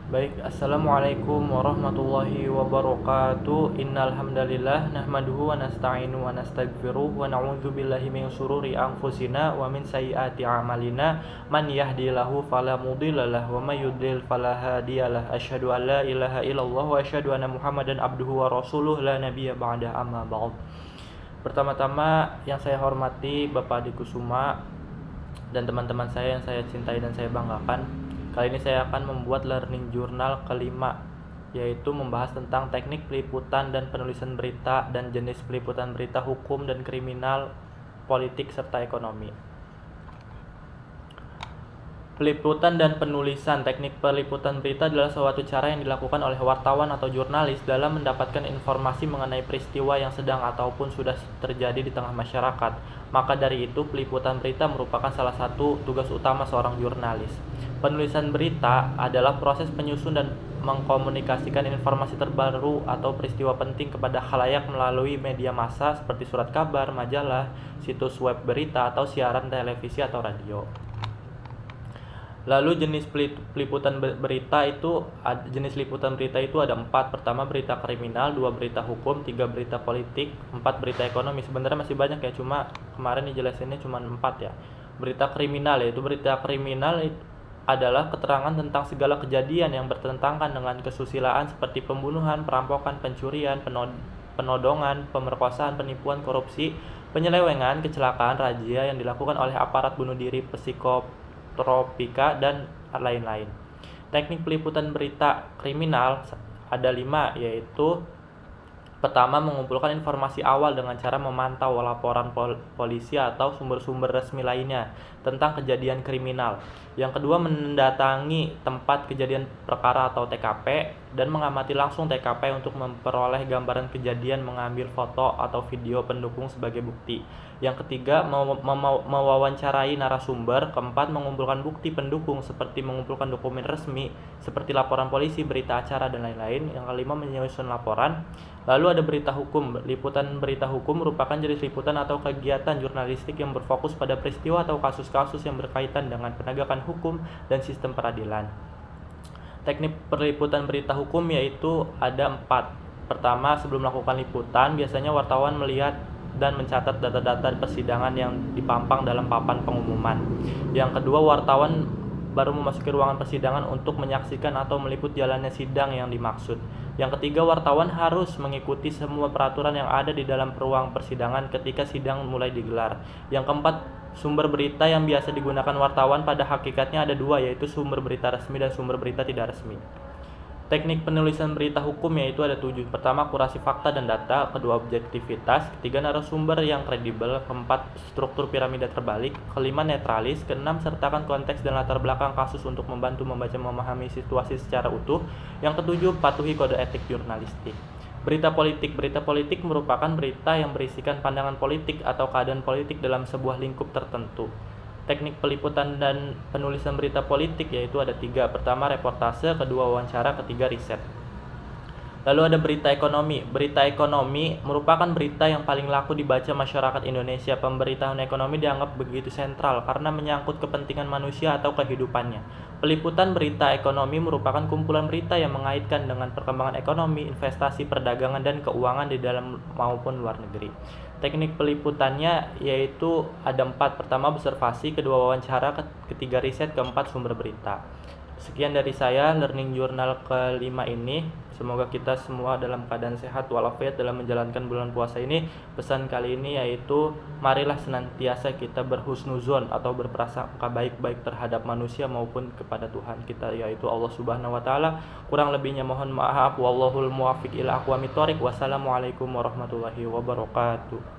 Baik, Assalamualaikum warahmatullahi wabarakatuh. Innal hamdalillah nahmaduhu wa nasta'inu wa nastaghfiruh wa na'udzu billahi min syururi anfusina wa min sayyiati a'malina. Man yahdihillahu fala mudhillalah wa may yudlil fala hadiyalah. Asyhadu an la ilaha illallah wa asyhadu anna Muhammadan abduhu wa rasuluh la nabiyya ba'da amma ba'd. Pertama-tama yang saya hormati Bapak Adi Kusuma dan teman-teman saya yang saya cintai dan saya banggakan. Kali ini saya akan membuat learning journal kelima, yaitu membahas tentang teknik peliputan dan penulisan berita dan jenis peliputan berita hukum dan kriminal, politik, serta ekonomi. Peliputan dan penulisan. Teknik peliputan berita adalah suatu cara yang dilakukan oleh wartawan atau jurnalis dalam mendapatkan informasi mengenai peristiwa yang sedang ataupun sudah terjadi di tengah masyarakat. Maka dari itu, peliputan berita merupakan salah satu tugas utama seorang jurnalis. Penulisan berita adalah proses penyusun dan mengkomunikasikan informasi terbaru atau peristiwa penting kepada khalayak melalui media massa seperti surat kabar, majalah, situs web berita, atau siaran televisi atau radio. Lalu jenis peliputan berita itu ada 4. Pertama, berita kriminal, 2 berita hukum, 3 berita politik, 4 berita ekonomi. Sebenarnya masih banyak ya, cuma kemarin dijelasinnya cuma 4 ya. Berita kriminal, yaitu berita kriminal adalah keterangan tentang segala kejadian yang bertentangan dengan kesusilaan seperti pembunuhan, perampokan, pencurian, penodongan, pemerkosaan, penipuan, korupsi, penyelewengan, kecelakaan, razia yang dilakukan oleh aparat bunuh diri, psikotropika, dan lain-lain. Teknik peliputan berita kriminal ada 5, yaitu pertama, mengumpulkan informasi awal dengan cara memantau laporan polisi atau sumber-sumber resmi lainnya tentang kejadian kriminal. Yang kedua, mendatangi tempat kejadian perkara atau TKP dan mengamati langsung TKP untuk memperoleh gambaran kejadian, mengambil foto atau video pendukung sebagai bukti. Yang ketiga, mewawancarai narasumber. Keempat, mengumpulkan bukti pendukung seperti mengumpulkan dokumen resmi seperti laporan polisi, berita acara, dan lain-lain. Yang kelima, menyusun laporan. Lalu ada berita hukum. Liputan berita hukum merupakan jenis liputan atau kegiatan jurnalistik yang berfokus pada peristiwa atau kasus-kasus yang berkaitan dengan penegakan hukum dan sistem peradilan. Teknik peliputan berita hukum yaitu ada 4. Pertama, sebelum melakukan liputan, biasanya wartawan melihat dan mencatat data-data persidangan yang dipampang dalam papan pengumuman. Yang kedua, wartawan baru memasuki ruangan persidangan untuk menyaksikan atau meliput jalannya sidang yang dimaksud. Yang ketiga, wartawan harus mengikuti semua peraturan yang ada di dalam ruang persidangan ketika sidang mulai digelar. Yang keempat, sumber berita yang biasa digunakan wartawan pada hakikatnya ada 2, yaitu sumber berita resmi dan sumber berita tidak resmi. Teknik penulisan berita hukum yaitu ada 7. Pertama, akurasi fakta dan data. Kedua, objektivitas. Ketiga, narasumber yang kredibel. Keempat, struktur piramida terbalik. Kelima, netralis. Keenam, sertakan konteks dan latar belakang kasus untuk membantu membaca memahami situasi secara utuh. Yang ketujuh, patuhi kode etik jurnalistik. Berita politik. Berita politik merupakan berita yang berisikan pandangan politik atau keadaan politik dalam sebuah lingkup tertentu. Teknik peliputan dan penulisan berita politik yaitu ada 3. Pertama, reportase. Kedua, wawancara. Ketiga, riset. Lalu ada berita ekonomi. Berita ekonomi merupakan berita yang paling laku dibaca masyarakat Indonesia. Pemberitaan ekonomi dianggap begitu sentral karena menyangkut kepentingan manusia atau kehidupannya. Peliputan berita ekonomi merupakan kumpulan berita yang mengaitkan dengan perkembangan ekonomi, investasi, perdagangan, dan keuangan di dalam maupun luar negeri. Teknik peliputannya yaitu ada 4. Pertama, observasi. Kedua, wawancara. Ketiga, riset. Keempat, sumber berita. Sekian dari saya, learning journal kelima ini. Semoga kita semua dalam keadaan sehat walafiat dalam menjalankan bulan puasa ini. Pesan kali ini yaitu, marilah senantiasa kita berhusnuzon atau berprasangka baik-baik terhadap manusia maupun kepada Tuhan kita, yaitu Allah Subhanahu wa taala. Kurang lebihnya mohon maaf. Wallahul muwaffiq ila aqwamit thoriq. Wassalamualaikum warahmatullahi wabarakatuh.